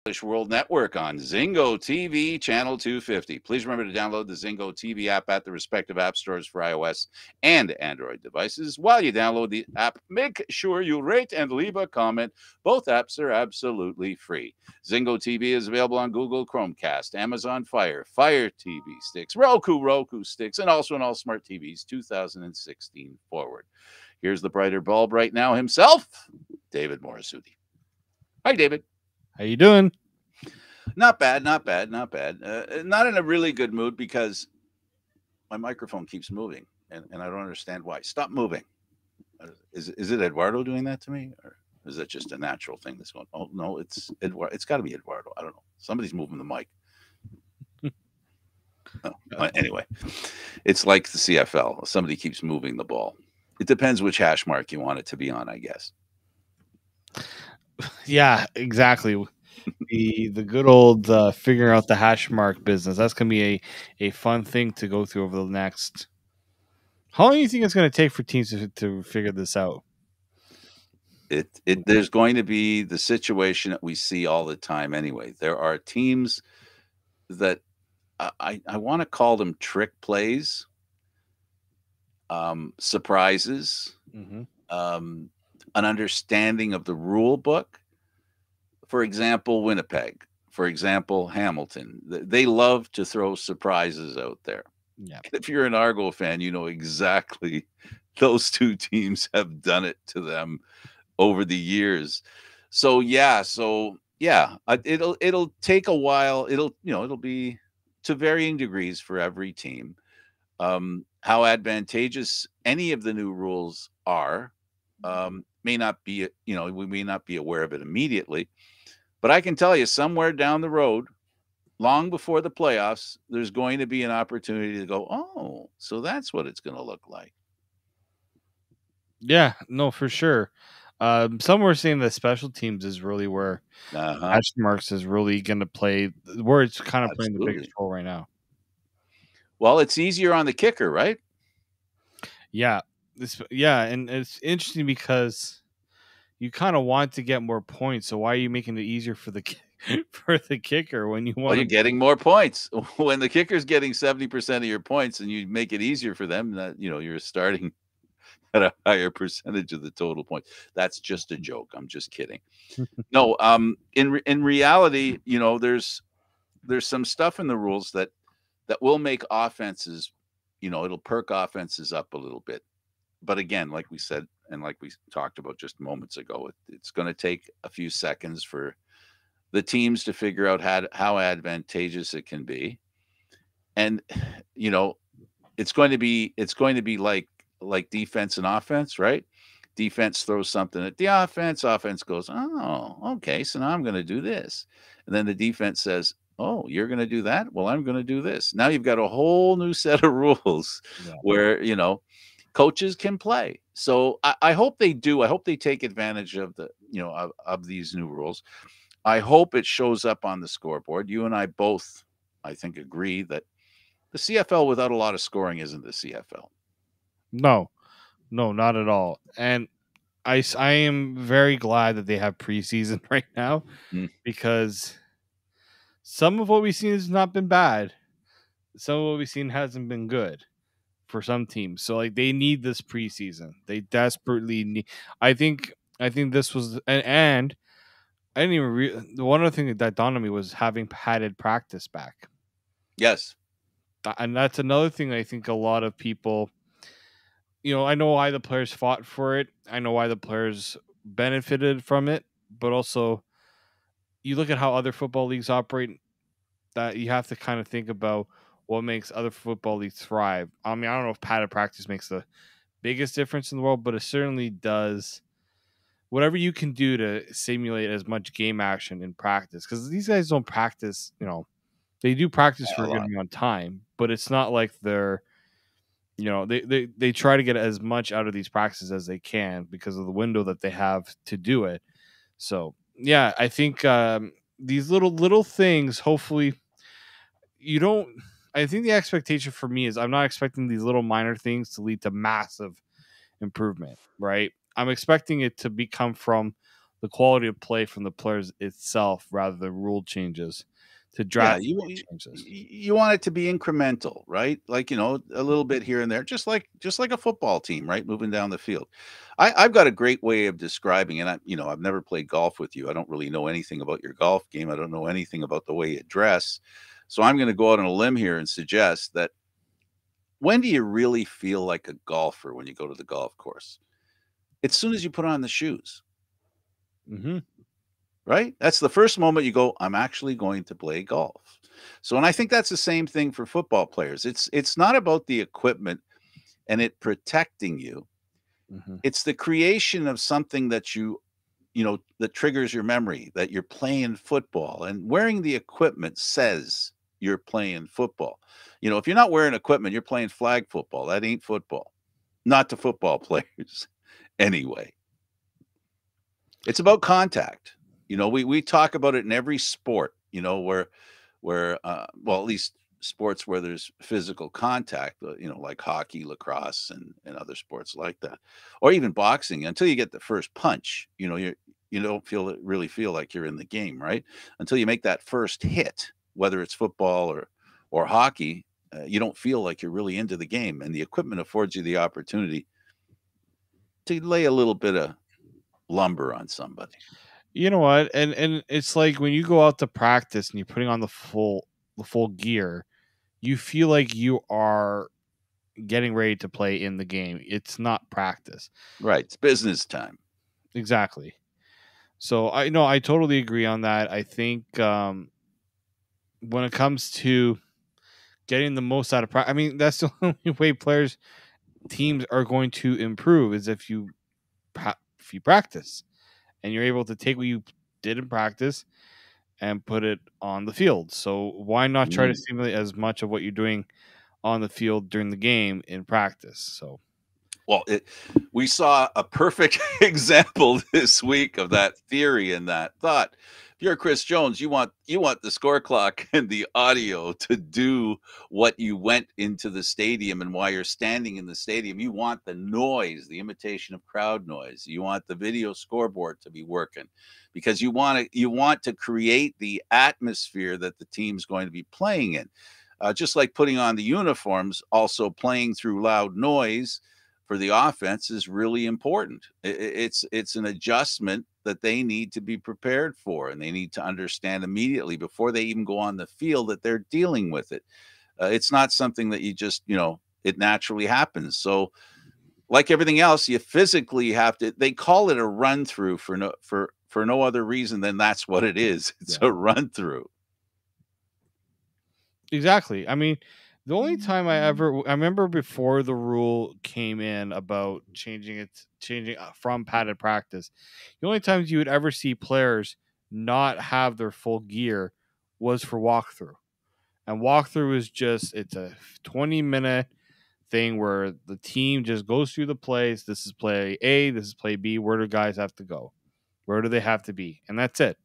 English World Network on Zingo TV channel 250. Please remember to download the Zingo TV app at the respective app stores for iOS and Android devices. While you download the app, make sure you rate and leave a comment. Both apps are absolutely free. Zingo TV is available on Google Chromecast, Amazon Fire, Fire TV sticks, Roku sticks, and also on all smart TVs 2016 forward. Here's the brighter bulb right now himself, David Morassutti. Hi, David. How you doing? Not bad. Not in a really good mood because my microphone keeps moving, and I don't understand why. Stop moving. Is it Eduardo doing that to me, or is that just a natural thing that's going? Oh no, it's Eduardo. It's got to be Eduardo. I don't know. Somebody's moving the mic. Anyway, it's like the CFL. Somebody keeps moving the ball. It depends which hash mark you want it to be on, I guess. Yeah, exactly. The good old figuring out the hash mark business. That's gonna be a fun thing to go through over the next. How long do you think it's going to take for teams to figure this out? There's going to be the situation that we see all the time anyway. There are teams that I want to call them trick plays, surprises, an understanding of the rule book. For example, Winnipeg. For example, Hamilton. They love to throw surprises out there. Yeah. If you're an Argo fan, you know exactly those two teams have done it to them over the years. So it'll take a while. It'll be to varying degrees for every team. How advantageous any of the new rules are may not be, we may not be aware of it immediately, but I can tell you somewhere down the road, long before the playoffs, there's going to be an opportunity to go, oh, so that's what it's going to look like. Yeah, no, for sure. Some were saying that special teams is really where hash marks is really going to play, where it's kind of playing the biggest role right now. Well, it's easier on the kicker, right? Yeah. And it's interesting because you kind of want to get more points. So why are you making it easier for the kicker when you want? Well, you're getting more points. When the kicker's getting 70% of your points and you make it easier for them, that you're starting at a higher percentage of the total points. That's just a joke. I'm just kidding. No, in reality, there's some stuff in the rules that will make offenses, it'll perk offenses up a little bit. But again, like we said, and like we talked about just moments ago, it's going to take a few seconds for the teams to figure out how advantageous it can be. And, it's going to be like defense and offense, right? Defense throws something at the offense. Offense goes, oh, okay, so now I'm going to do this. And then the defense says, oh, you're going to do that? Well, I'm going to do this. Now you've got a whole new set of rules where, coaches can play. So I hope they do. I hope they take advantage of of these new rules. I hope it shows up on the scoreboard. You and I both, I think, agree that the CFL without a lot of scoring isn't the CFL. No, not at all. And I am very glad that they have preseason right now because some of what we've seen has not been bad. Some of what we've seen hasn't been good for some teams. So they need this preseason. They desperately need. I think this was and I didn't even one other thing that dawned on me was having padded practice back. Yes, and that's another thing I think a lot of people. I know why the players fought for it. I know why the players benefited from it, but also you look at how other football leagues operate. That you have to kind of think about what makes other football leagues thrive. I mean, I don't know if padded practice makes the biggest difference in the world, but it certainly does. Whatever you can do to simulate as much game action in practice, because these guys don't practice. They do practice for a good amount of time, but it's not like they're. They try to get as much out of these practices as they can because of the window that they have to do it. So yeah, I think these little things, hopefully I think the expectation for me is I'm not expecting these little minor things to lead to massive improvement, right? I'm expecting it to come from the quality of play from the players itself rather than rule changes to Yeah, drastically change this. you want it to be incremental, right? Like, a little bit here and there, just like a football team, right? Moving down the field. I've got a great way of describing, and I've never played golf with you. I don't really know anything about your golf game. I don't know anything about the way you dress. So I'm going to go out on a limb here and suggest that when do you really feel like a golfer when you go to the golf course? As soon as you put on the shoes. Mm-hmm. Right? That's the first moment you go, I'm actually going to play golf. So, and I think that's the same thing for football players. It's not about the equipment and it protecting you. Mm-hmm. It's the creation of something that that triggers your memory that you're playing football, and wearing the equipment says you're playing football. If you're not wearing equipment, you're playing flag football. That ain't football. Not to football players anyway. It's about contact. We talk about it in every sport, where well, at least sports where there's physical contact, like hockey, lacrosse, and other sports like that, or even boxing. Until you get the first punch, you don't really feel like you're in the game, right? Until you make that first hit, whether it's football or hockey, you don't feel like you're really into the game, and the equipment affords you the opportunity to lay a little bit of lumber on somebody. You know what? And it's like when you go out to practice and you're putting on the full gear, you feel like you are getting ready to play in the game. It's not practice. Right. It's business time. Exactly. So I totally agree on that. I think when it comes to getting the most out of practice, I mean, that's the only way teams are going to improve is if you practice and you're able to take what you did in practice and put it on the field. So why not try to simulate as much of what you're doing on the field during the game in practice? So, well, we saw a perfect example this week of that theory and that thought. If you're Chris Jones, you want the score clock and the audio to do what you went into the stadium and why you're standing in the stadium. You want the noise, the imitation of crowd noise. You want the video scoreboard to be working because you want to create the atmosphere that the team's going to be playing in. Just like putting on the uniforms, also playing through loud noise for the offense is really important. It's an adjustment that they need to be prepared for, and they need to understand immediately before they even go on the field that they're dealing with it. It's not something that you just, it naturally happens. So like everything else, you physically have to, they call it a run through for no other reason than that's what it is. It's a run through. Exactly. I mean, the only time I remember before the rule came in about changing from padded practice, the only times you would ever see players not have their full gear was for walkthrough. And walkthrough is it's a 20-minute thing where the team just goes through the plays. This is play A, this is play B. Where do guys have to go? Where do they have to be? And that's it.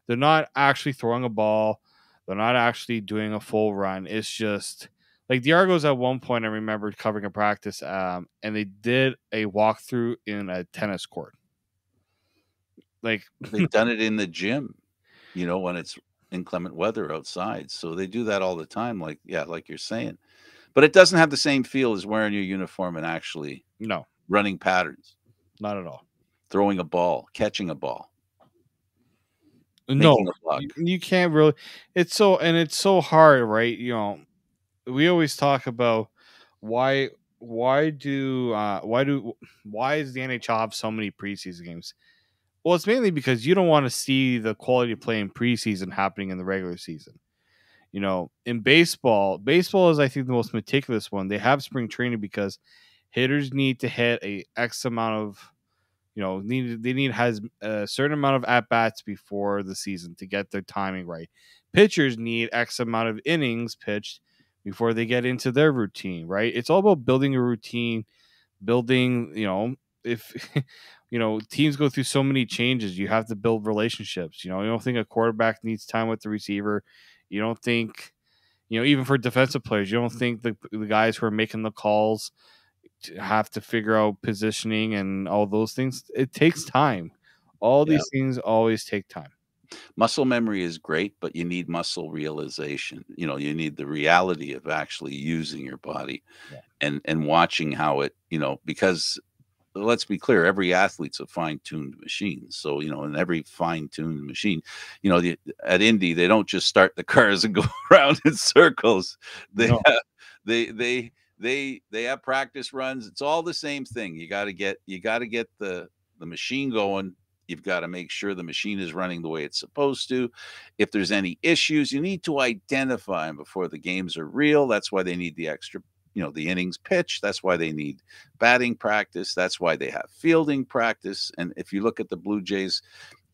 They're not actually throwing a ball. They're not actually doing a full run. It's just like the Argos at one point I remember covering a practice and they did a walkthrough in a tennis court. Like they've done it in the gym, when it's inclement weather outside. So they do that all the time, like you're saying. But it doesn't have the same feel as wearing your uniform and actually running patterns. Not at all. Throwing a ball, catching a ball. No, you can't really. It's so hard, right? We always talk about why is the NHL have so many preseason games? Well, it's mainly because you don't want to see the quality of play in preseason happening in the regular season. In baseball is I think the most meticulous one. They have spring training because hitters need to hit a X amount of has a certain amount of at bats before the season to get their timing right. Pitchers need X amount of innings pitched before they get into their routine, right? It's all about building a routine, if teams go through so many changes, you have to build relationships. You don't think a quarterback needs time with the receiver. You don't think, even for defensive players, you don't think the guys who are making the calls have to figure out positioning and all those things. It takes time. All Yeah. these things always take time. Muscle memory is great, but you need muscle realization. You need the reality of actually using your body Yeah. and watching how it, because let's be clear, every athlete's a fine-tuned machine. So, in every fine-tuned machine, at Indy, they don't just start the cars and go around in circles. They No. have, they have practice runs. It's all the same thing. You got to get the machine going. You've got to make sure the machine is running the way it's supposed to. If there's any issues, you need to identify them before the games are real. That's why they need the extra, the innings pitch. That's why they need batting practice. That's why they have fielding practice. And if you look at the Blue Jays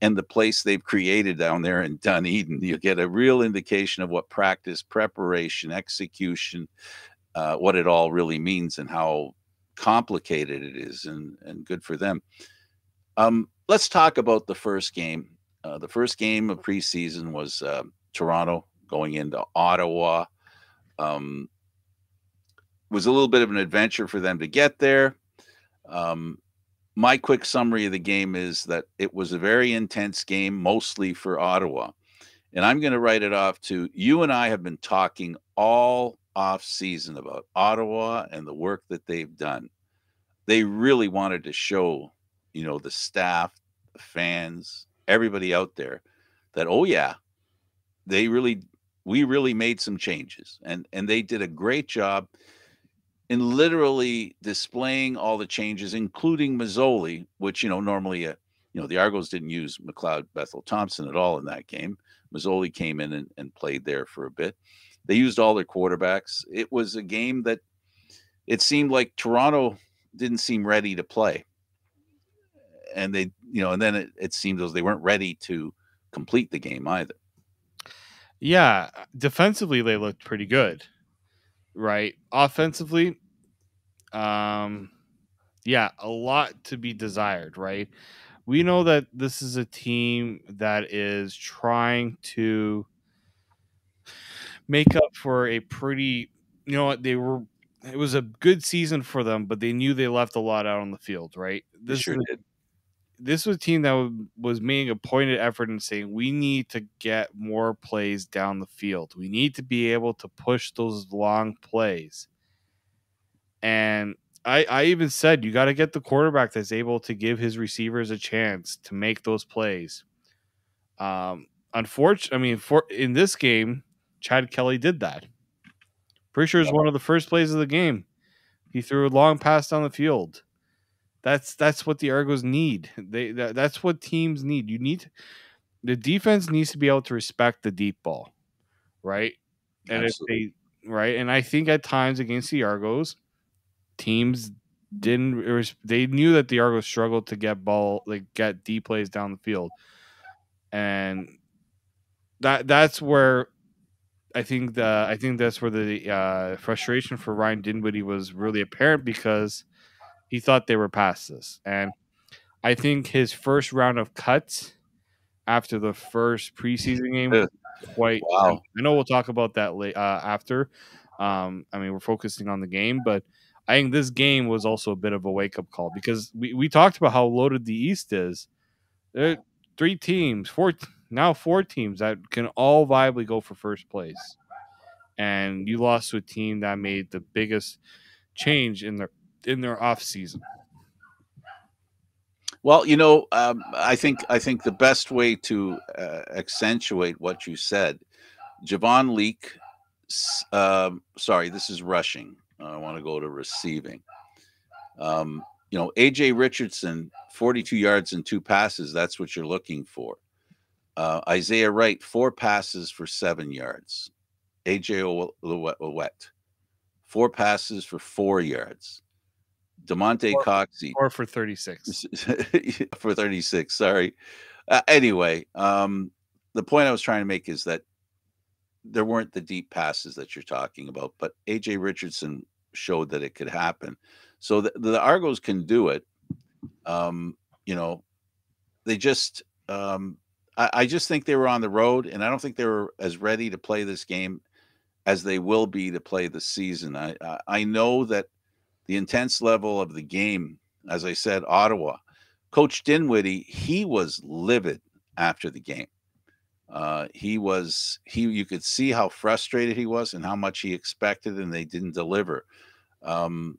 and the place they've created down there in Dunedin, you get a real indication of what practice, preparation, execution, what it all really means and how complicated it is, and good for them. Let's talk about the first game. The first game of preseason was Toronto going into Ottawa. Was a little bit of an adventure for them to get there. My quick summary of the game is that it was a very intense game, mostly for Ottawa. And I'm going to write it off to you. And I have been talking all off season about Ottawa and the work that they've done. They really wanted to show, the staff, the fans, everybody out there that, oh yeah, we really made some changes, and they did a great job in literally displaying all the changes, including Mazzoli, which, normally, the Argos didn't use McLeod Bethel Thompson at all in that game. Mazzoli came in and played there for a bit. They used all their quarterbacks. It was a game that it seemed like Toronto didn't seem ready to play. And and then it seemed as they weren't ready to complete the game either. Yeah, defensively they looked pretty good, right? Offensively, yeah, a lot to be desired, right? We know that this is a team that is trying to make up for a pretty, it was a good season for them, but they knew they left a lot out on the field, right? They sure did. This was a team that was making a pointed effort in saying we need to get more plays down the field. We need to be able to push those long plays. And I even said you got to get the quarterback that's able to give his receivers a chance to make those plays. Unfortunately, in this game, Chad Kelly did that. Pretty sure it's one of the first plays of the game. He threw a long pass down the field. That's what the Argos need. That's what teams need. The defense needs to be able to respect the deep ball, right? And Absolutely. and I think at times against the Argos, teams didn't. They knew that the Argos struggled to get deep plays down the field, and that's where I think that's where the frustration for Ryan Dinwiddie was really apparent because he thought they were past this, and I think his first round of cuts after the first preseason game quite. Wow. I know we'll talk about that after. We're focusing on the game, but I think this game was also a bit of a wake up call because we talked about how loaded the East is. There are four teams that can all viably go for first place, and you lost to a team that made the biggest change in their off season. Well, I think the best way to accentuate what you said, Javon Leake. Sorry, this is rushing. I want to go to receiving. AJ Richardson, 42 yards and 2 passes. That's what you're looking for. Isaiah Wright, 4 passes for 7 yards. AJ Ouellette, 4 passes for 4 yards. DeMonte Coxey, or for 36. For 36. Sorry. Anyway, the point I was trying to make is that there weren't the deep passes that you're talking about, but AJ Richardson showed that it could happen. So the Argos can do it. They just, I just think they were on the road, and I don't think they were as ready to play this game as they will be to play the season. I know that the intense level of the game, as I said, Ottawa, Coach Dinwiddie, he was livid after the game. You could see how frustrated he was and how much he expected, and they didn't deliver. Um,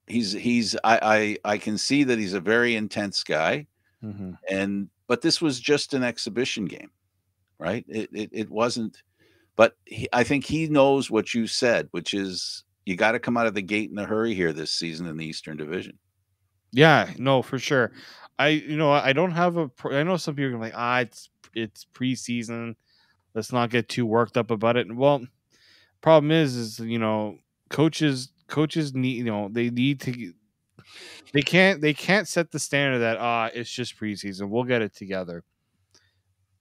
I can see that he's a very intense guy, Mm-hmm. but this was just an exhibition game, right? It wasn't. But I think he knows what you said, which is you got to come out of the gate in a hurry here this season in the Eastern Division. Yeah, no, for sure. I don't have I know some people are like, it's preseason. Let's not get too worked up about it. Well, problem is coaches need, they need to, they can't set the standard that it's just preseason. We'll get it together.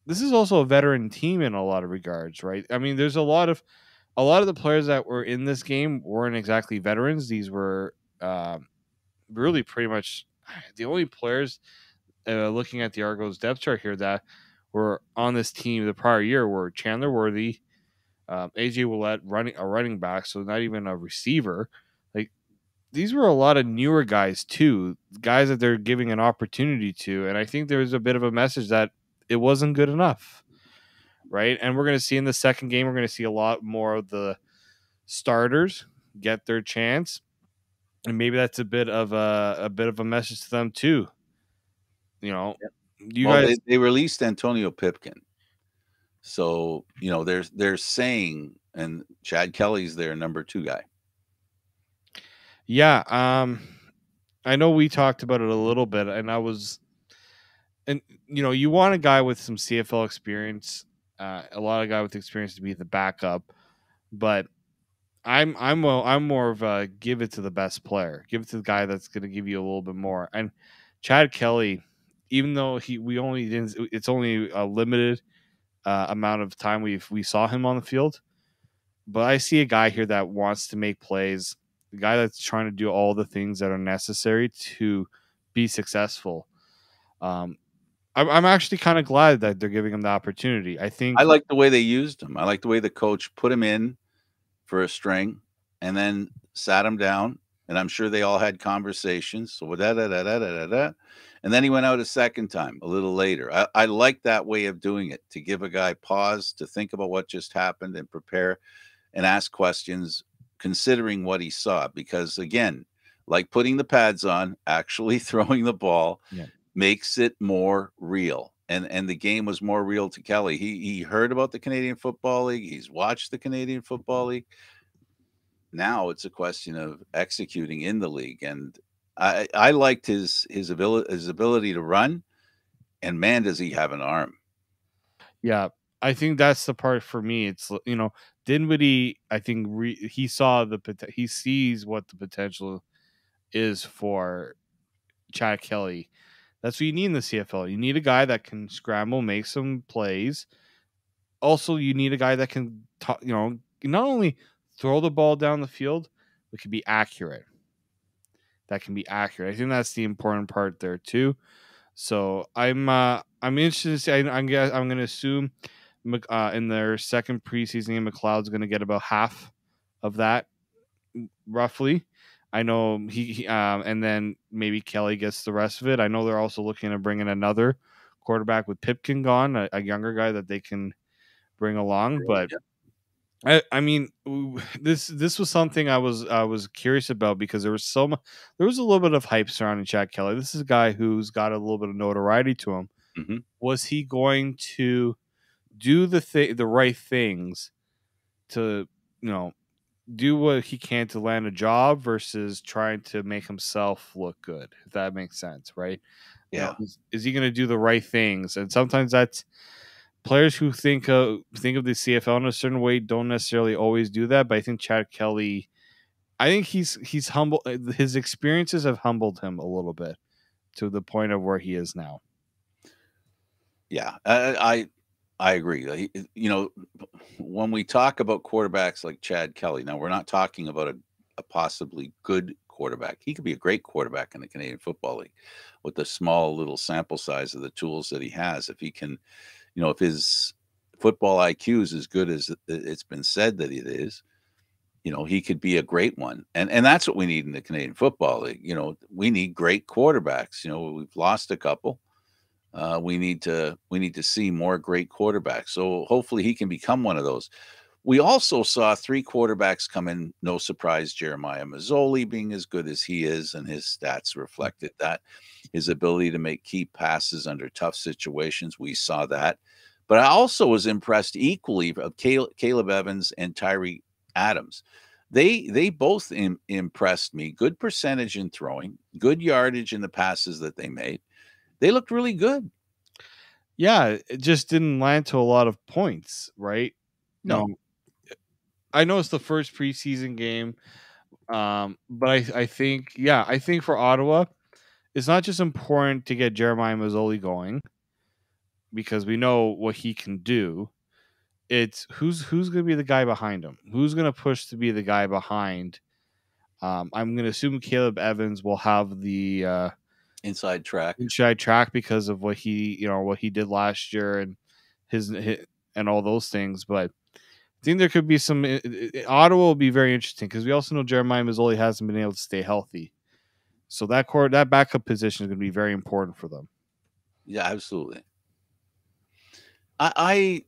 This is also a veteran team in a lot of regards, right? I mean, there's a lot of the players that were in this game weren't exactly veterans. These were really pretty much the only players, looking at the Argos depth chart here, that were on this team the prior year were Chandler Worthy, AJ Willett, running back, so not even a receiver. Like, these were a lot of newer guys too, guys that they're giving an opportunity to, and I think there's a bit of a message that it wasn't good enough, right? And we're going to see in the second game, we're going to see a lot more of the starters get their chance, and maybe that's a bit of a message to them too. You know, Yep. you Well, guys, they released Antonio Pipkin, so they're saying, and Chad Kelly's their number 2 guy. yeah. I know we talked about it a little bit, and you want a guy with some CFL experience, a lot of guy with experience to be the backup, but I'm more of a give it to the best player, give it to the guy that's going to give you a little bit more. And Chad Kelly, even though it's only a limited amount of time we saw him on the field, but I see a guy here that wants to make plays, the guy that's trying to do all the things that are necessary to be successful. Um, I'm actually kind of glad that they're giving him the opportunity. I I think, like the way they used him. I like the way the coach put him in for a string and then sat him down, and I'm sure they all had conversations. So da da da da da da, and then he went out a second time a little later. I like that way of doing it, to give a guy pause to think about what just happened and prepare and ask questions considering what he saw. Because again, like putting the pads on, actually throwing the ball yeah, makes it more real. And the game was more real to Kelly. He heard about the Canadian Football League. He's watched the Canadian Football League. Now it's a question of executing in the league. And I liked his ability to run. And man, does he have an arm. yeah, I think that's the part for me. It's Dinwiddie. I think he saw he sees what the potential is for Chad Kelly. That's what you need in the CFL. You need a guy that can scramble, make some plays. Also, you need a guy that can, not only throw the ball down the field, but can be accurate. That can be accurate. I think that's the important part there too. So I'm interested to see. I'm going to assume in their second preseason game, McLeod's going to get about half of that, roughly. I know and then maybe Kelly gets the rest of it. I know they're also looking to bring in another quarterback with Pipkin gone, a younger guy that they can bring along. But I mean, this was something I was curious about, because there was there was a little bit of hype surrounding Chad Kelly. This is a guy who's got a little bit of notoriety to him. Mm-hmm. Was he going to do the right things to do what he can to land a job versus trying to make himself look good, if that makes sense, right? Yeah. Is he going to do the right things? And sometimes that's players who think of the CFL in a certain way don't necessarily always do that. But I think Chad Kelly, I think he's humble. His experiences have humbled him a little bit to the point of where he is now. Yeah. I agree. When we talk about quarterbacks like Chad Kelly, now we're not talking about a possibly good quarterback. He could be a great quarterback in the Canadian Football League with the small little sample size of the tools that he has. If he can, if his football IQ is as good as it's been said that it is, he could be a great one. And that's what we need in the Canadian Football League. We need great quarterbacks. We've lost a couple. We need to see more great quarterbacks. So hopefully he can become one of those. We also saw 3 quarterbacks come in. No surprise, Jeremiah Mazzoli being as good as he is, and his stats reflected that. His ability to make key passes under tough situations, we saw that. But I also was impressed equally of Caleb Evans and Tyree Adams. They both impressed me. Good percentage in throwing, good yardage in the passes that they made. They looked really good. Yeah, it just didn't land to a lot of points, right? No. I know it's the first preseason game, but I think for Ottawa, it's not just important to get Jeremiah Mazzoli going because we know what he can do. It's who's going to be the guy behind him. Who's going to push to be the guy behind? I'm going to assume Caleb Evans will have the inside track because of what he did last year and his and all those things. But I think there could be some. Ottawa will be very interesting because we also know Jeremiah Mazzoli hasn't been able to stay healthy, so that backup position is going to be very important for them. Yeah, absolutely. I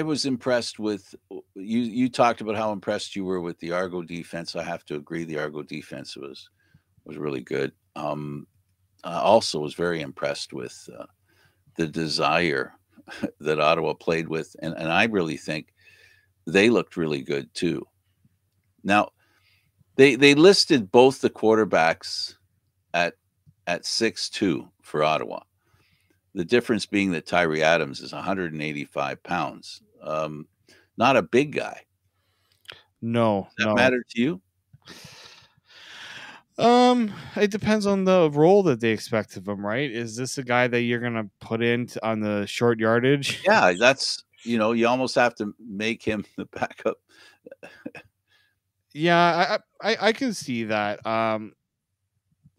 was impressed with you. You talked about how impressed you were with the Argo defense. I have to agree, the Argo defense was really good. I also was very impressed with the desire that Ottawa played with, and I really think they looked really good too. Now, they listed both the quarterbacks at 6'2" for Ottawa. The difference being that Tyree Adams is 185 pounds. Not a big guy. No. Does that matter to you? It depends on the role that they expect of him, right? Is this a guy that you're gonna put in on the short yardage? Yeah, that's you almost have to make him the backup. Yeah, I can see that. But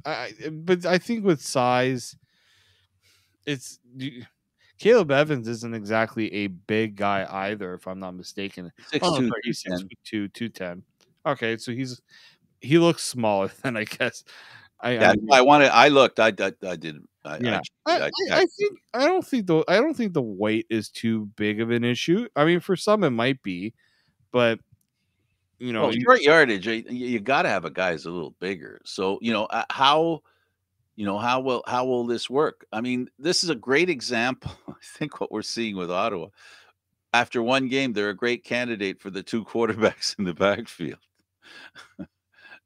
I think with size, it's Caleb Evans isn't exactly a big guy either, if I'm not mistaken. 6'2", he's 6'2", 210. Okay, so he looks smaller than I guess. I looked. I did. I don't think the weight is too big of an issue. I mean, for some it might be, but short yardage, you got to have a guy who's a little bigger. So how will this work? I mean, this is a great example. I think what we're seeing with Ottawa after one game, they're a great candidate for the 2 quarterbacks in the backfield.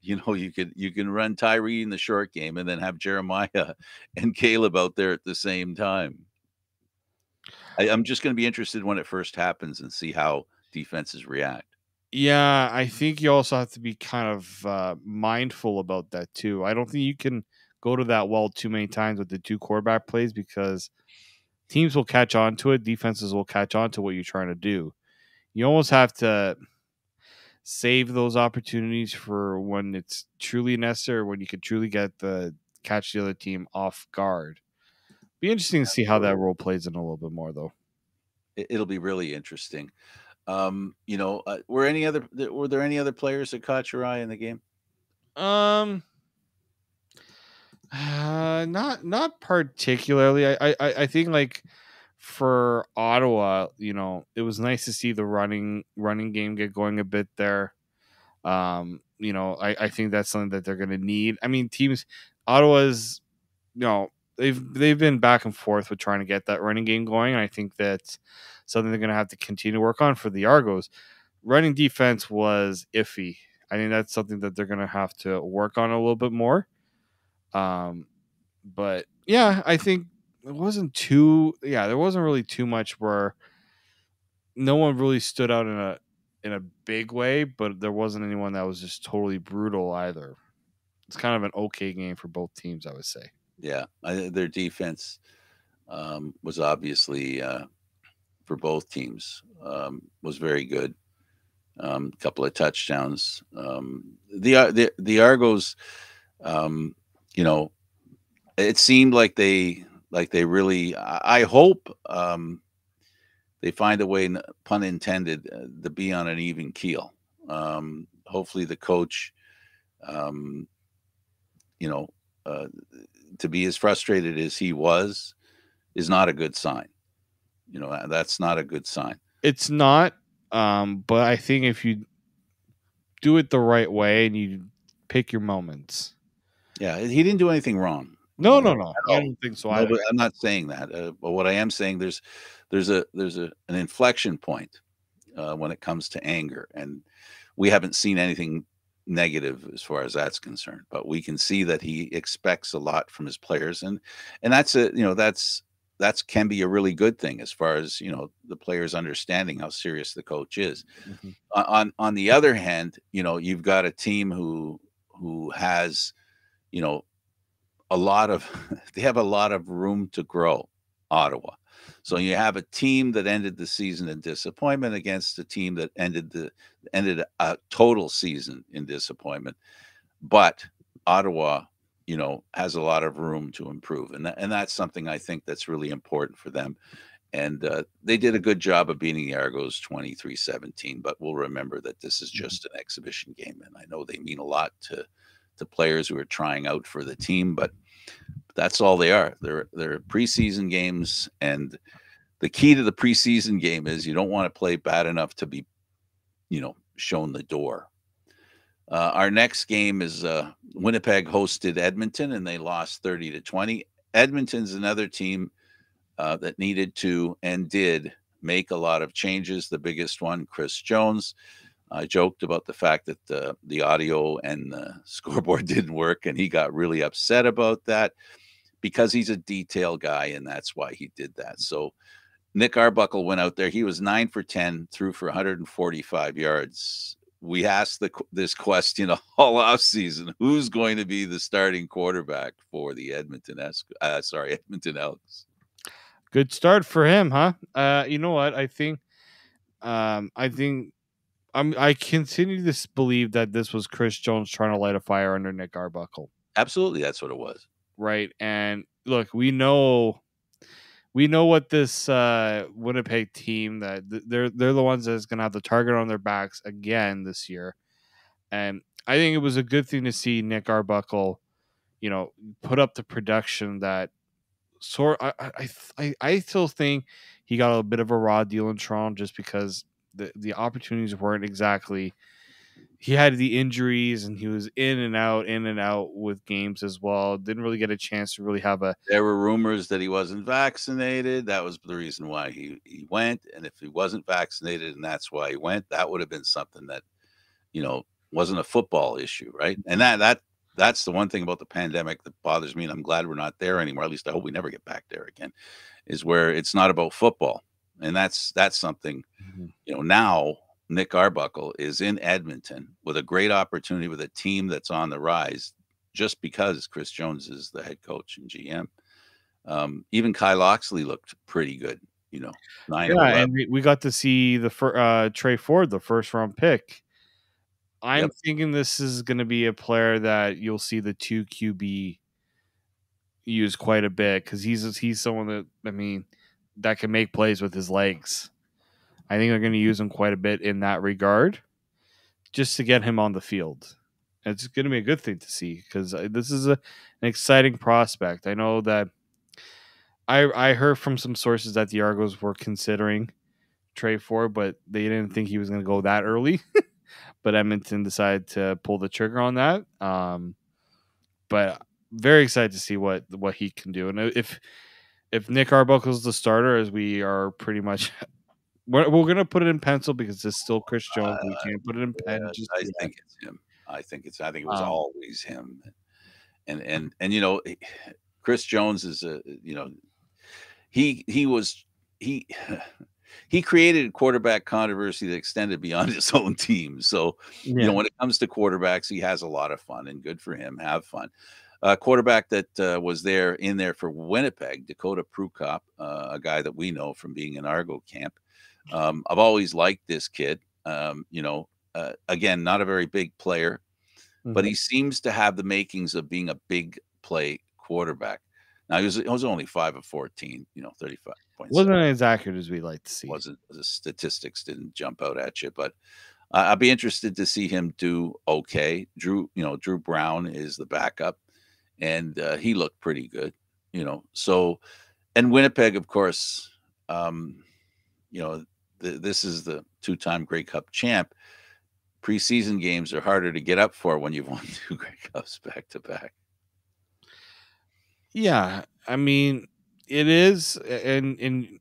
You can run Tyree in the short game and then have Jeremiah and Caleb out there at the same time. I'm just going to be interested when it first happens and see how defenses react. Yeah, I think you also have to be kind of mindful about that too. I don't think you can go to that well too many times with the 2 quarterback plays because teams will catch on to it. Defenses will catch on to what you're trying to do. You almost have to save those opportunities for when it's truly necessary, when you could truly catch the other team off guard. Be interesting to see how that role plays in a little bit more, though. It'll be really interesting. Were there any other players that caught your eye in the game? Not particularly. I think like for Ottawa, it was nice to see the running game get going a bit there. I think that's something that they're going to need. I mean, Ottawa's, they've been back and forth with trying to get that running game going, and I think that's something they're going to have to continue to work on for the Argos. Running defense was iffy. I think that's something that they're going to have to work on a little bit more. But yeah, I think there wasn't really too much where no one really stood out in a big way, but there wasn't anyone that was just totally brutal either. It's kind of an okay game for both teams, I would say. Yeah, their defense was obviously for both teams was very good. Couple of touchdowns. The Argos, it seemed like they really. I hope they find a way, pun intended, to be on an even keel. Hopefully the coach, um, you know, to be as frustrated as he was is not a good sign. That's not a good sign. It's not, but I think if you do it the right way and you pick your moments. Yeah, he didn't do anything wrong. No, At I all. don't think so No, either. but I'm not saying that. But what I am saying, there's an inflection point when it comes to anger, and we haven't seen anything negative as far as that's concerned. But we can see that he expects a lot from his players, and that's can be a really good thing as far as the players understanding how serious the coach is. Mhm. On the other hand, you've got a team who has you know a lot of they have a lot of room to grow, Ottawa. So you have a team that ended the season in disappointment against a team that ended a total season in disappointment. But Ottawa, has a lot of room to improve, and that's something I think that's really important for them. And they did a good job of beating the Argos 23-17. But we'll remember that this is Mhm. just an exhibition game, and I know they mean a lot to players who are trying out for the team, but that's all they are. They're preseason games, and the key to the preseason game is you don't want to play bad enough to be, shown the door. Our next game is Winnipeg hosted Edmonton, and they lost 30-20. Edmonton's another team that needed to and did make a lot of changes. The biggest one, Chris Jones. I joked about the fact that the audio and the scoreboard didn't work, and he got really upset about that because he's a detail guy, and that's why he did that. So Nick Arbuckle went out there. He was 9 for 10, threw for 145 yards. We asked this question all off season: who's going to be the starting quarterback for the Edmonton Elks? Good start for him, huh? You know what? I continue to believe that this was Chris Jones trying to light a fire under Nick Arbuckle, Absolutely, that's what it was. right? And look, we know what this Winnipeg team that they're the ones that's going to have the target on their backs again this year, and I think it was a good thing to see Nick Arbuckle, put up the production that sort. I still think he got a bit of a raw deal in Toronto just because the opportunities weren't exactly. He had the injuries and he was in and out with games as well. Didn't really get a chance to really have a. There were rumors that he wasn't vaccinated. That was the reason why he went. And if he wasn't vaccinated and that's why he went, that would have been something that, wasn't a football issue, right? And that's the one thing about the pandemic that bothers me, and I'm glad we're not there anymore. At least I hope we never get back there again, is where it's not about football. And that's something, now Nick Arbuckle is in Edmonton with a great opportunity with a team that's on the rise just because Chris Jones is the head coach and GM. Even Kyle Oxley looked pretty good, 9 of Yeah, 11. and we got to see the Trey Ford, the first round pick. I'm Yep. thinking this is going to be a player that you'll see the 2 QB use quite a bit because he's someone that can make plays with his legs. I think they're going to use him quite a bit in that regard, just to get him on the field. It's going to be a good thing to see because this is an exciting prospect. I know that I heard from some sources that the Argos were considering Trey Ford, but they didn't think he was going to go that early. But Edmonton decided to pull the trigger on that. But very excited to see what he can do. And if Nick Arbuckle's the starter, as we are pretty much, we're going to put it in pencil because it's still Chris Jones. We can't put it in pen just I yet. think it's him. I think it was Um, always him. And Chris Jones is he was he he created a quarterback controversy that extended beyond his own team. So, yeah. when it comes to quarterbacks, he has a lot of fun, and good for him. Have fun. Quarterback that was in there for Winnipeg, Dakota Prukop, a guy that we know from being in Argo camp. I've always liked this kid. Again, not a very big player, but he seems to have the makings of being a big play quarterback. Now, he was only 5 of 14, 35 points. Wasn't as accurate as we like to see. The statistics didn't jump out at you, but I'll be interested to see him do okay. Drew Brown is the backup, and he looked pretty good. So and Winnipeg, of course, um, this is the two-time Grey Cup champ. Preseason games are harder to get up for when you've won 2 Grey Cups back to back. Yeah, I mean, it is, and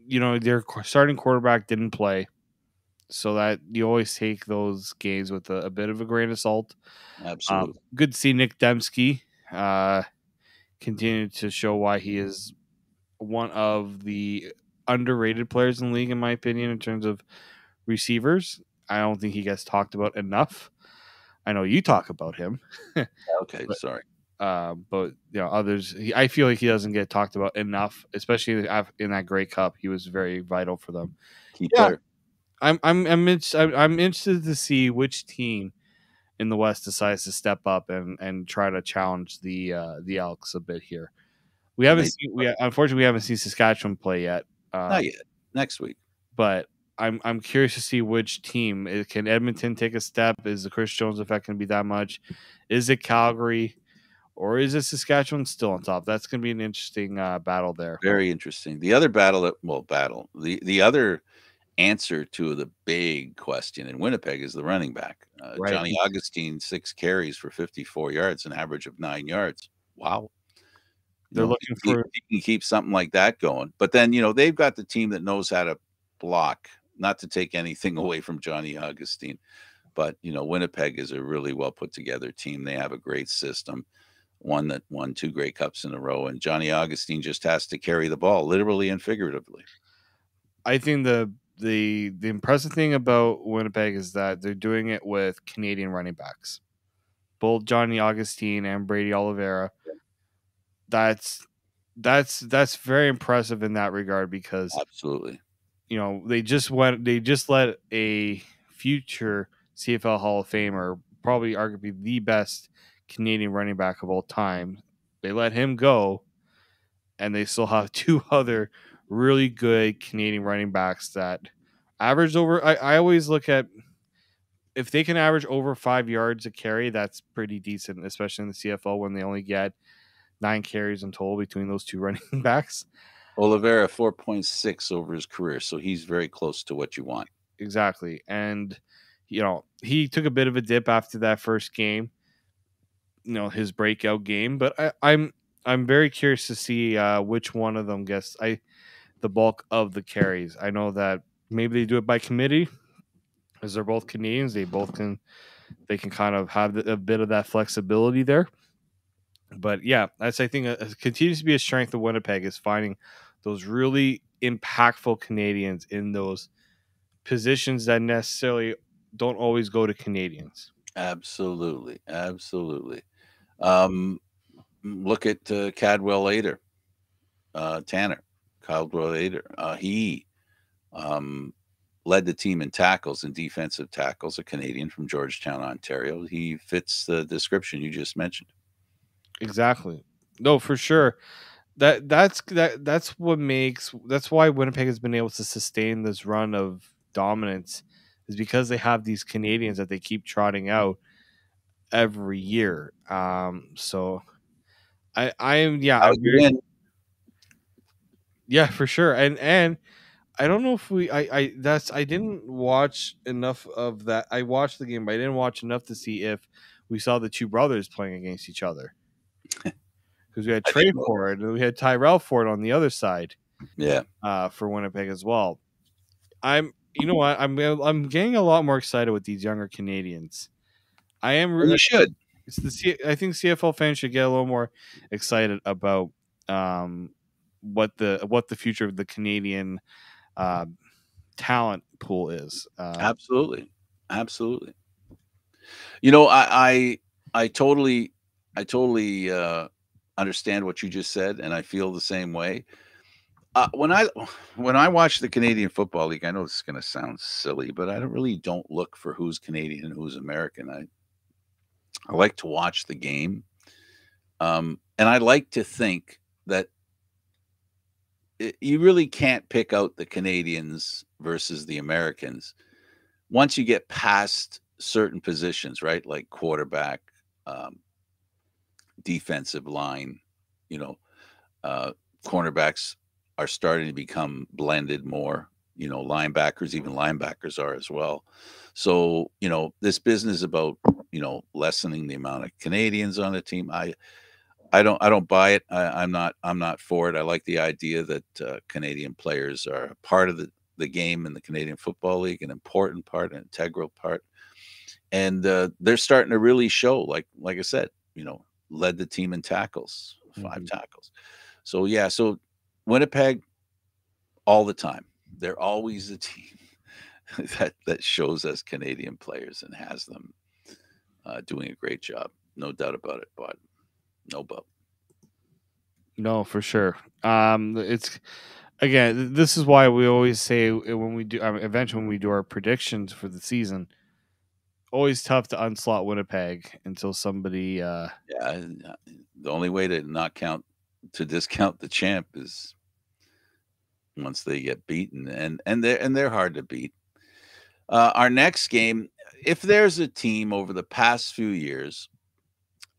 their starting quarterback didn't play, so that you always take those games with a bit of a grain of salt. Absolutely. Good to see Nick Dembski continue to show why he is one of the underrated players in the league, in my opinion, in terms of receivers. I don't think he gets talked about enough. I know you talk about him. Okay, but, sorry. but others, I feel like he doesn't get talked about enough, especially in that Grey Cup. He was very vital for them. Key player. I'm interested to see which team in the West decides to step up and try to challenge the Elks a bit here. Unfortunately we haven't seen Saskatchewan play yet. Not yet. Next week. But I'm curious to see which team. Can Edmonton take a step? Is the Chris Jones effect going to be that much? Is it Calgary, or is it Saskatchewan still on top? That's going to be an interesting battle there. Very interesting. The other the other answer to the big question in Winnipeg is the running back. Right. Johnny Augustine, 6 carries for 54 yards, an average of 9 yards. Wow. They're looking for he can keep something like that going. But then, they've got the team that knows how to block, not to take anything away from Johnny Augustine. But, Winnipeg is a really well put together team. They have a great system, one that won 2 Grey Cups in a row. And Johnny Augustine just has to carry the ball, literally and figuratively. I think the impressive thing about Winnipeg is that they're doing it with Canadian running backs, both Johnny Augustine and Brady Oliveira. That's very impressive in that regard, because absolutely, they just let a future CFL Hall of Famer, probably arguably the best Canadian running back of all time, they let him go, and they still have 2 other really good Canadian running backs that average over. I always look at, if they can average over 5 yards a carry, that's pretty decent, especially in the CFL when they only get 9 carries in total between those 2 running backs. Oliveira 4.6 over his career, so he's very close to what you want. Exactly. And he took a bit of a dip after that first game, his breakout game, but I'm very curious to see which one of them gets the bulk of the carries. I know that maybe they do it by committee, as they're both Canadians. They can kind of have a bit of that flexibility there. But yeah, that's, I think, it continues to be a strength of Winnipeg, is finding those really impactful Canadians in those positions that necessarily don't always go to Canadians. Absolutely. Look at Cadwell Ader, Tanner Caldwell Ader. He led the team in tackles and defensive tackles, a Canadian from Georgetown, Ontario. He fits the description you just mentioned. Exactly. No, for sure. That's why Winnipeg has been able to sustain this run of dominance, is because they have these Canadians that they keep trotting out every year. So I'm for sure. And I don't know if I didn't watch enough of that. I watched the game, but I didn't watch enough to see if we saw the 2 brothers playing against each other. Because we had Trey Ford and we had Tyrell Ford on the other side. Yeah. For Winnipeg as well. I'm getting a lot more excited with these younger Canadians. I am. You should. I think CFL fans should get a little more excited about what the future of the Canadian talent pool is. Absolutely. I totally understand what you just said, and I feel the same way. When I watch the Canadian Football League, I know this is going to sound silly, but I don't look for who's Canadian and who's American. I like to watch the game, and I like to think that you really can't pick out the Canadians versus the Americans, once you get past certain positions, right, like quarterback, um, defensive line, you know, uh, cornerbacks are starting to become blended more. Linebackers, even linebackers are as well. So, this business about, lessening the amount of Canadians on a team, I don't buy it. I'm not for it. I like the idea that Canadian players are a part of the game in the Canadian Football League, an important part, an integral part, and they're starting to really show. Like I said, led the team in tackles, 5 tackles. So yeah, so Winnipeg all the time. They're always the team that shows us Canadian players and has them doing a great job. No doubt about it, but no but. No, for sure. It's again, this is why we always say when we do, eventually when we do our predictions for the season, always tough to unslot Winnipeg until somebody. Yeah, the only way to discount the champ is once they get beaten, and they're hard to beat. Our next game, if there's a team over the past few years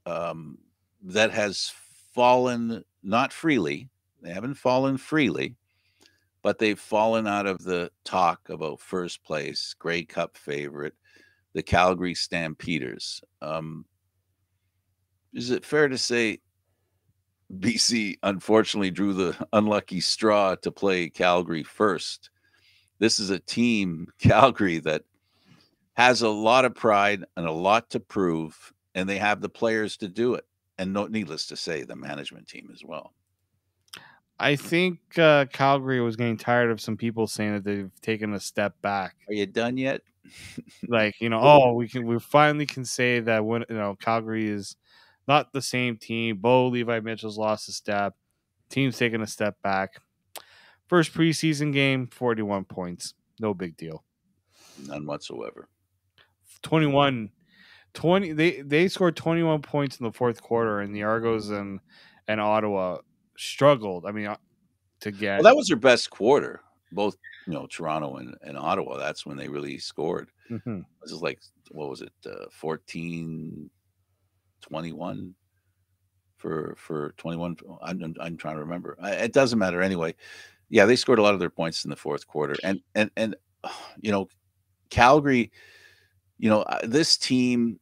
that has fallen not freely, they haven't fallen freely, but they've fallen out of the talk about first place, Grey Cup favorite, the Calgary Stampeders. Is it fair to say BC unfortunately drew the unlucky straw to play Calgary first? This is a team, Calgary, that has a lot of pride and a lot to prove, and they have the players to do it. And needless to say, the management team as well. I think Calgary was getting tired of some people saying that they've taken a step back. Are you done yet? Like, we finally can say that when Calgary is not the same team. Bo Levi Mitchell's lost a step. Team's taking a step back. First preseason game, 41 points. No big deal. None whatsoever. 20 they scored 21 points in the fourth quarter, and the Argos and Ottawa struggled. I mean, to get. Well, that was their best quarter. Both, Toronto and Ottawa. That's when they really scored. Mm-hmm. This is like, what was it, 14-21 for 21. I'm trying to remember. It doesn't matter anyway. Yeah, they scored a lot of their points in the fourth quarter, and Calgary. This team,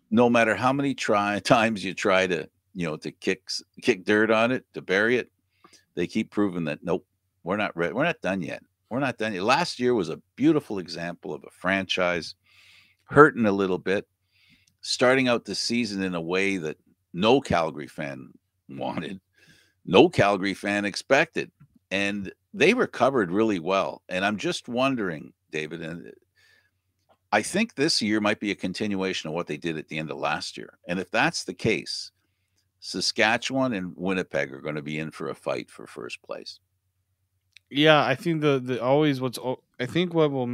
no matter how many times you try to to kick dirt on it, to bury it, they keep proving that nope, we're not ready. We're not done yet. We're not done yet. Last year was a beautiful example of a franchise hurting a little bit, starting out the season in a way that no Calgary fan wanted, no Calgary fan expected, and they recovered really well. And I'm just wondering, David, and I think this year might be a continuation of what they did at the end of last year. And if that's the case, Saskatchewan and Winnipeg are going to be in for a fight for first place. Yeah, I think I think what will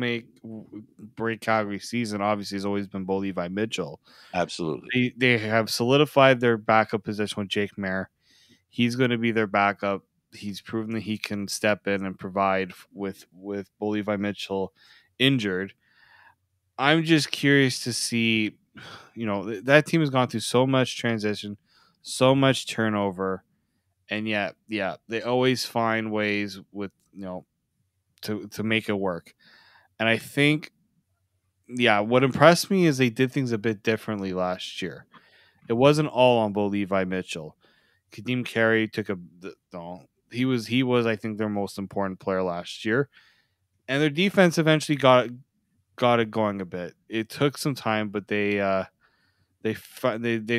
break Calgary's season obviously has always been Bo Levi Mitchell. Absolutely. They have solidified their backup position with Jake Mayer. He's going to be their backup. He's proven that he can step in and provide with Bo Levi Mitchell injured. I'm just curious to see, that team has gone through so much transition, so much turnover, and yet, yeah, they always find ways with, to make it work. And I think, yeah, what impressed me is they did things a bit differently last year. It wasn't all on Bo Levi Mitchell. Kadeem Carey took he was I think their most important player last year, and their defense eventually got it going a bit. It took some time, but they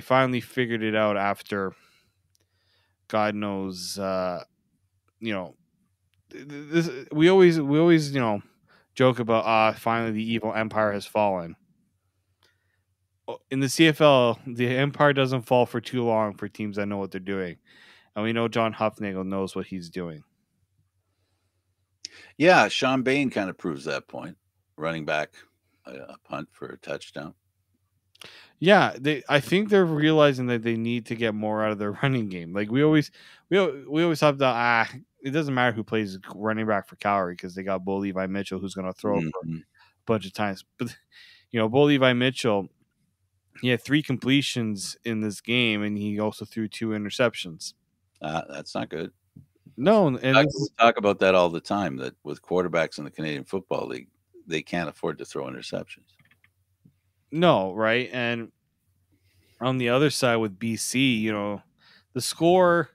finally figured it out after God knows, we always joke about finally the evil empire has fallen. In the CFL, the empire doesn't fall for too long for teams that know what they're doing, and we know John Huffnagel knows what he's doing. Yeah, Sean Bain kind of proves that point, running back a punt for a touchdown. Yeah, I think they're realizing that they need to get more out of their running game. Like we always have the it doesn't matter who plays running back for Calgary because they got Bo Levi Mitchell who's going to throw for a bunch of times. But Bo Levi Mitchell, he had 3 completions in this game, and he also threw 2 interceptions. That's not good. No, and we talk about that all the time, that with quarterbacks in the Canadian Football League, they can't afford to throw interceptions. No, right? And on the other side with BC, the score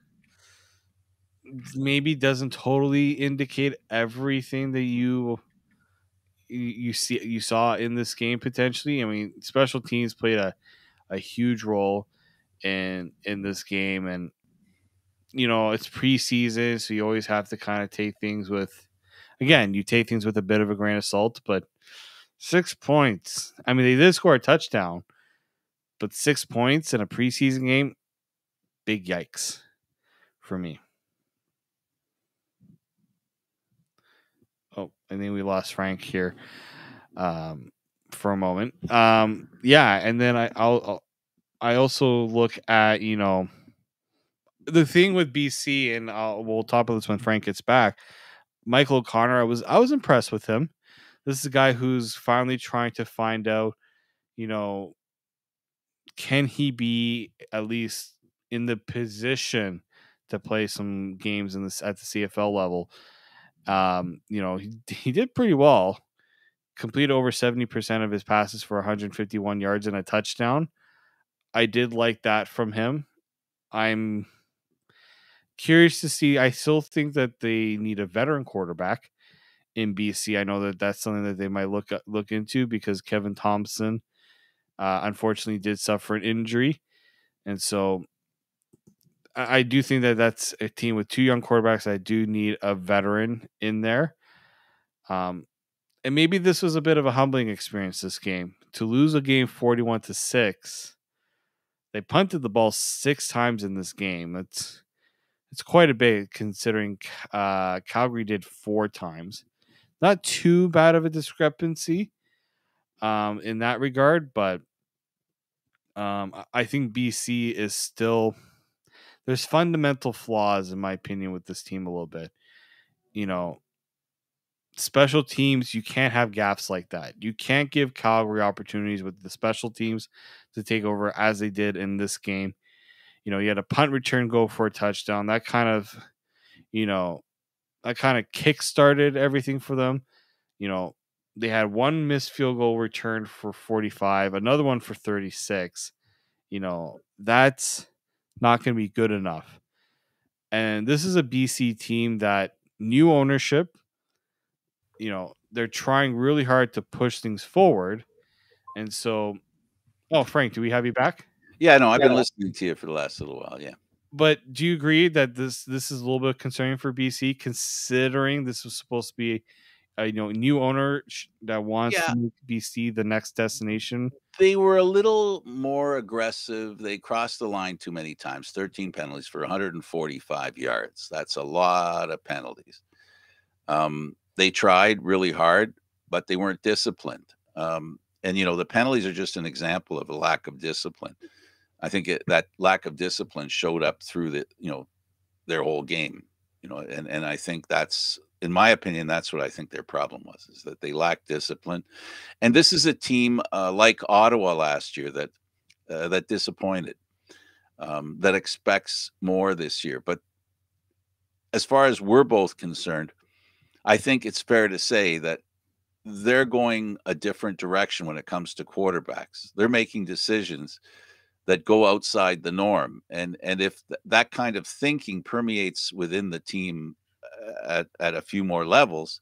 maybe doesn't totally indicate everything that you saw in this game potentially. I mean, special teams played a huge role in this game, and it's preseason, so you always have to kind of take things with a bit of a grain of salt. But 6 points, I mean, they did score a touchdown, but 6 points in a preseason game, big yikes for me. Oh, I think we lost Frank here for a moment. Yeah, and then I also look at the thing with BC, and we'll talk about this when Frank gets back. Michael O'Connor, I was impressed with him. This is a guy who's finally trying to find out, can he be at least in the position to play some games at the CFL level. He did pretty well. Completed over 70% of his passes for 151 yards and a touchdown. I did like that from him. I'm curious to see. I still think that they need a veteran quarterback in BC. I know that that's something that they might look into because Kevin Thompson, unfortunately, did suffer an injury, and so I do think that that's a team with 2 young quarterbacks. I do need a veteran in there. And maybe this was a bit of a humbling experience, this game. To lose a game 41-6, they punted the ball 6 times in this game. It's quite a bit considering Calgary did 4 times. Not too bad of a discrepancy in that regard, but I think BC is still... There's fundamental flaws, in my opinion, with this team a little bit. Special teams, you can't have gaps like that. You can't give Calgary opportunities with the special teams to take over as they did in this game. You had a punt return go for a touchdown. That kind of kick-started everything for them. They had 1 missed field goal return for 45, another one for 36. That's not going to be good enough. And this is a BC team that new ownership, they're trying really hard to push things forward. And so, Frank, do we have you back? Yeah, no, I've been listening to you for the last little while. Yeah. But do you agree that this is a little bit concerning for BC, considering this was supposed to be a new owner that wants to make BC the next destination? They were a little more aggressive. They crossed the line too many times. 13 penalties for 145 yards. That's a lot of penalties. They tried really hard, but they weren't disciplined. And the penalties are just an example of a lack of discipline. I think that lack of discipline showed up through their whole game. And I think that's, in my opinion, that's what I think their problem was, is that they lacked discipline. And this is a team like Ottawa last year that disappointed, that expects more this year. But as far as we're both concerned, I think it's fair to say that they're going a different direction when it comes to quarterbacks. They're making decisions that go outside the norm. And if that kind of thinking permeates within the team at a few more levels,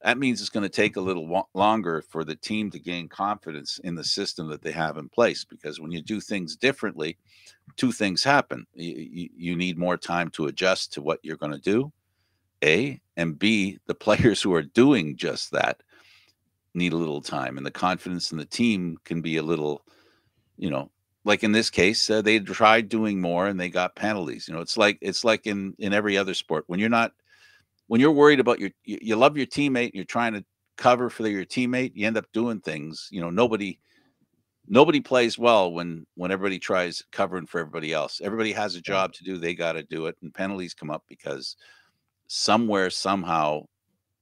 that means it's going to take a little longer for the team to gain confidence in the system that they have in place. Because when you do things differently, 2 things happen. You need more time to adjust to what you're going to do, A, and B, the players who are doing just that need a little time, and the confidence in the team can be a little, like in this case, they tried doing more and they got penalties. It's like in every other sport. When you're worried about you love your teammate, and you're trying to cover for your teammate, you end up doing things. Nobody plays well when everybody tries covering for everybody else. Everybody has a job to do. They got to do it. And penalties come up because somewhere, somehow,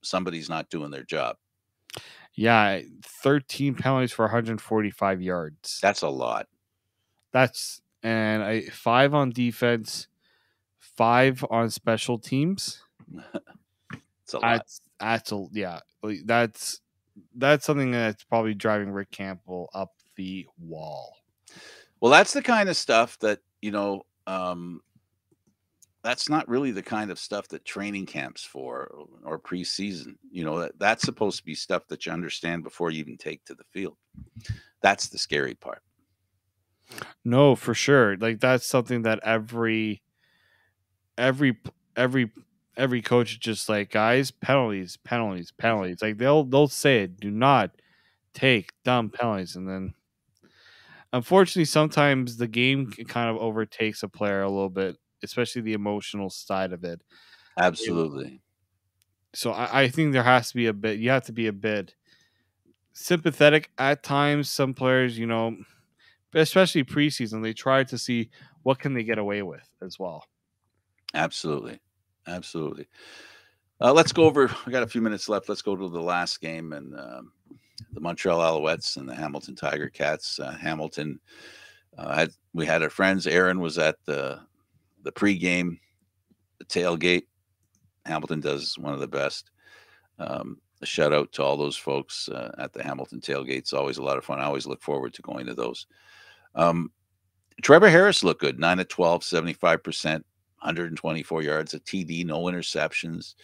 somebody's not doing their job. Yeah, 13 penalties for 145 yards. That's a lot. That's and 5 on defense, 5 on special teams. It's a lot. That's something that's probably driving Rick Campbell up the wall. Well, that's the kind of stuff that, that's not really the kind of stuff that training camps for or preseason. That's supposed to be stuff that you understand before you even take to the field. That's the scary part. No, for sure. Like that's something that every coach is just like, guys, penalties. Like they'll say it, do not take dumb penalties, and then unfortunately sometimes the game kind of overtakes a player a little bit, especially the emotional side of it. Absolutely. So I think there has to be you have to be a bit sympathetic at times. Some players, especially preseason, they try to see what can they get away with as well. Absolutely. Let's go over. I got a few minutes left. Let's go to the last game, and the Montreal Alouettes and the Hamilton Tiger Cats. Hamilton we had our friends. Aaron was at the pregame, the tailgate. Hamilton does one of the best. A shout out to all those folks at the Hamilton tailgate. It's always a lot of fun. I always look forward to going to those. Trevor Harris looked good, 9 of 12, 75%, 124 yards, a TD, no interceptions.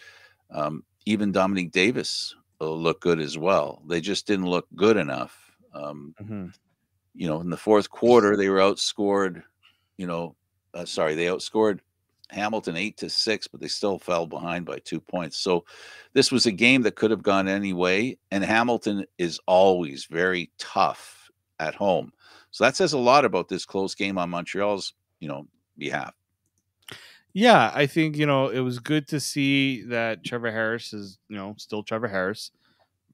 Even Dominique Davis looked good as well. They just didn't look good enough. In the fourth quarter, they were outscored. They outscored Hamilton 8-6, but they still fell behind by 2 points. So this was a game that could have gone any way, and Hamilton is always very tough at home. So that says a lot about this close game on Montreal's, behalf. Yeah, I think, it was good to see that Trevor Harris is, still Trevor Harris,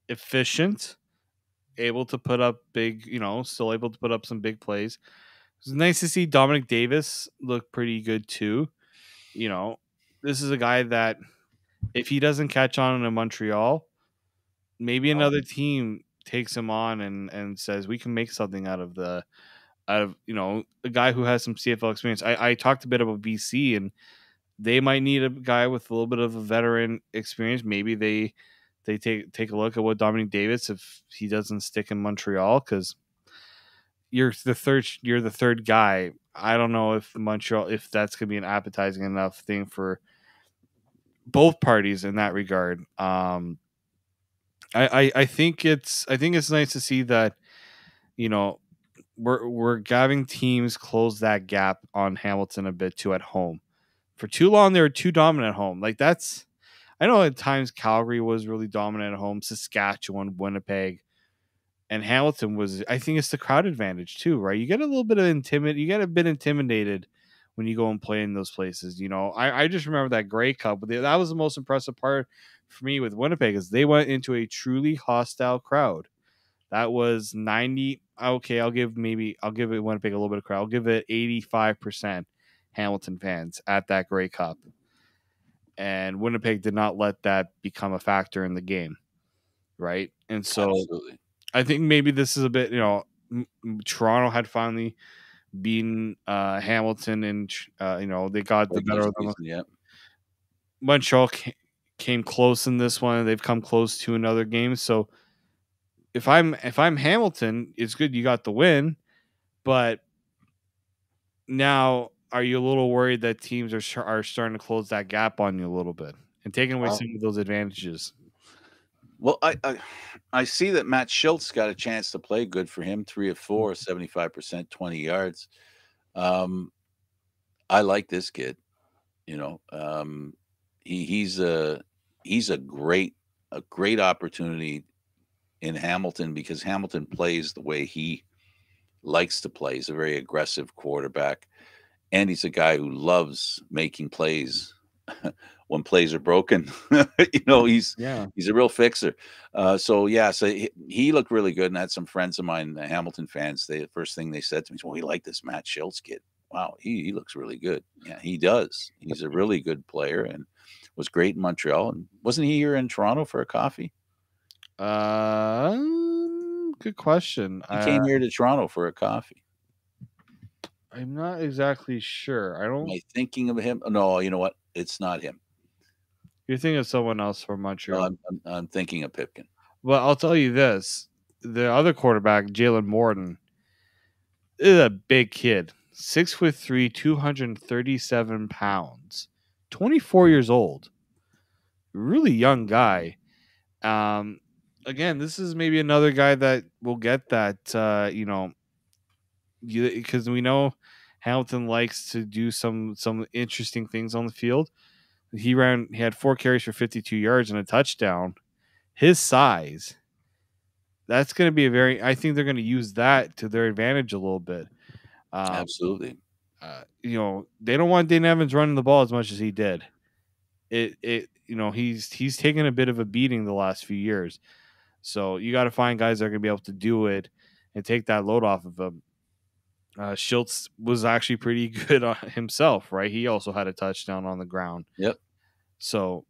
efficient, able to put up still able to put up some big plays. It was nice to see Dominic Davis look pretty good too. This is a guy that if he doesn't catch on in Montreal, maybe another team takes him on and says we can make something out of a guy who has some CFL experience. I talked a bit about BC, and they might need a guy with a little bit of a veteran experience. Maybe they take a look at what Dominic Davis, if he doesn't stick in Montreal, because you're the third guy. I don't know if that's gonna be an appetizing enough thing for both parties in that regard. I think it's nice to see that we're having teams close that gap on Hamilton a bit too at home. For too long, they were too dominant at home. Like I know at times Calgary was really dominant at home, Saskatchewan, Winnipeg, and Hamilton was. I think it's the crowd advantage too, right? You get a little bit of you get a bit intimidated when you go and play in those places. I just remember that Grey Cup. That was the most impressive part for me with Winnipeg, is they went into a truly hostile crowd. That was 90. Okay, I'll give it Winnipeg a little bit of crowd. I'll give it 85% Hamilton fans at that Grey Cup. And Winnipeg did not let that become a factor in the game, right? And so Absolutely. I think maybe this is a bit, Toronto had finally beaten Hamilton, and they got the better of them. Yep. Montreal came close in this one. They've come close to another game. So if I'm Hamilton, it's good you got the win, but now are you a little worried that teams are starting to close that gap on you a little bit and taking away some of those advantages? Well, I see that Matt Schultz got a chance to play. Good for him. 3 of 4, 75%, 20 yards. I like this kid. He's a great opportunity in Hamilton, because Hamilton plays the way he likes to play. He's a very aggressive quarterback, and he's a guy who loves making plays when plays are broken. He's a real fixer. So he looked really good, and I had some friends of mine, Hamilton fans. The first thing they said to me is, "Well, we like this Matt Schultz kid." wow, he looks really good. Yeah, he does. He's a really good player and was great in Montreal. And wasn't he here in Toronto for a coffee? Good question. He came here to Toronto for a coffee. I'm not exactly sure. I Am don't. I thinking of him? No, you know what? It's not him. You're thinking of someone else from No, Montreal. I'm thinking of Pipkin. Well, I'll tell you this: the other quarterback, Jalen Morton, is a big kid, 6'3", 237 pounds, 24 years old, really young guy. Again, this is maybe another guy that will get that. Because we know Hamilton likes to do some interesting things on the field. He had 4 carries for 52 yards and a touchdown. His size, that's going to be I think they're going to use that to their advantage a little bit. Absolutely. They don't want Dane Evans running the ball as much as he did. He's taken a bit of a beating the last few years. So you got to find guys that are going to be able to do it and take that load off of him. Schultz was actually pretty good himself, right? He also had a touchdown on the ground. Yep. So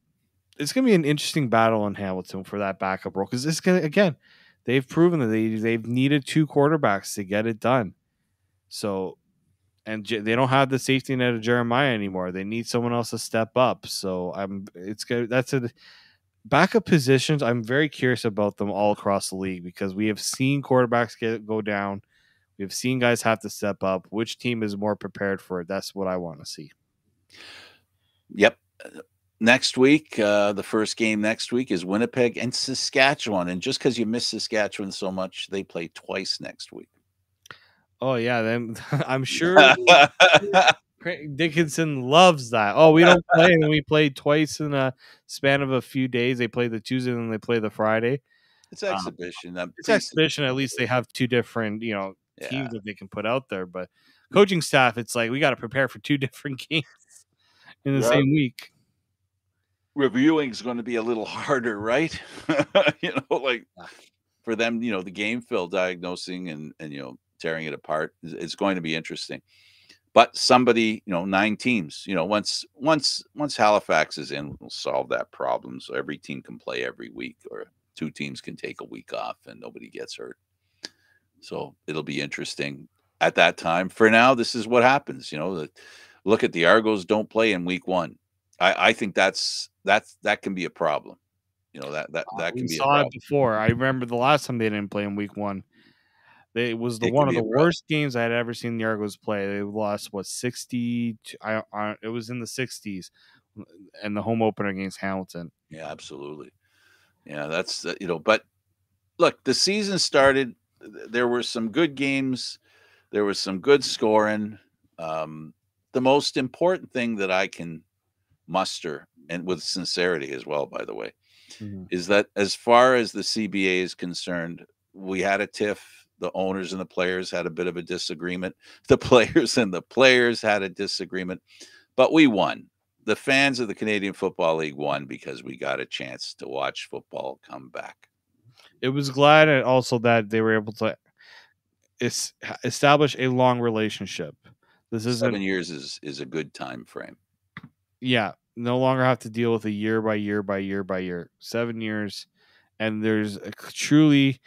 it's going to be an interesting battle in Hamilton for that backup role because they've proven that they've needed 2 quarterbacks to get it done. So, and they don't have the safety net of Jeremiah anymore. They need someone else to step up. So it's good. That's a backup positions. I'm very curious about them all across the league because we have seen quarterbacks go down. We've seen guys have to step up. Which team is more prepared for it? That's what I want to see. Yep. Next week, the first game next week is Winnipeg and Saskatchewan. And just because you miss Saskatchewan so much, they play twice next week. Oh, yeah. Then I'm sure Dickinson loves that. Oh, we don't play, and we played twice in a span of a few days. They play the Tuesday and then they play the Friday. It's exhibition. It's exhibition. At least they have 2 different, teams that they can put out there. But coaching staff, it's like we got to prepare for 2 different games in the same week. Reviewing is going to be a little harder, right? For them, the game film diagnosing and tearing it apart is going to be interesting. But somebody, 9 teams, once Halifax is in, we'll solve that problem. So every team can play every week, or 2 teams can take a week off and nobody gets hurt. So it'll be interesting at that time. For now, this is what happens. Look at the Argos don't play in week 1. I think that can be a problem. That can be a problem. It before. I remember the last time they didn't play in week 1. It was one of the worst games I had ever seen the Argos play. They lost 60. It was in the 60s, and the home opener against Hamilton. Yeah, absolutely. Yeah, that's But look, the season started. There were some good games. There was some good scoring. The most important thing that I can muster, and with sincerity as well, by the way, is that as far as the CBA is concerned, we had a tiff. The owners and the players had a bit of a disagreement. The players and the players had a disagreement, but we won. The fans of the Canadian Football League won because we got a chance to watch football come back. It was glad, and also that they were able to establish a long relationship. This is 7 years is a good time frame. Yeah, no longer have to deal with a year by year by year by year. 7 years, and there's truly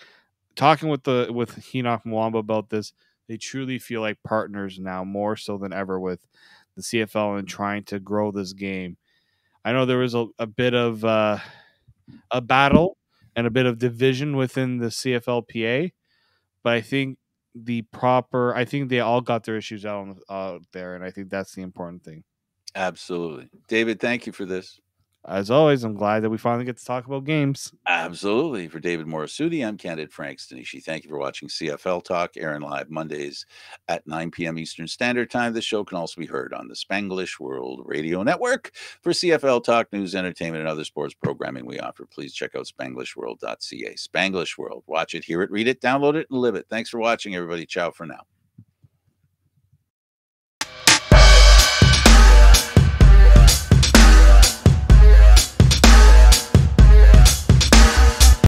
talking with Henoch Mwamba about this. They truly feel like partners now, more so than ever with the CFL and trying to grow this game. I know there was a bit of a battle and a bit of division within the CFLPA, but I think they all got their issues out there, and I think that's the important thing. Absolutely. David, thank you for this. As always, I'm glad that we finally get to talk about games. Absolutely. For David Morassutti, I'm Candid Frank Stanisci. Thank you for watching CFL Talk, airing live Mondays at 9 p.m. Eastern Standard Time. This show can also be heard on the Spanglish World Radio Network. For CFL Talk, news, entertainment, and other sports programming we offer, please check out spanglishworld.ca. Spanglish World. Watch it, hear it, read it, download it, and live it. Thanks for watching, everybody. Ciao for now.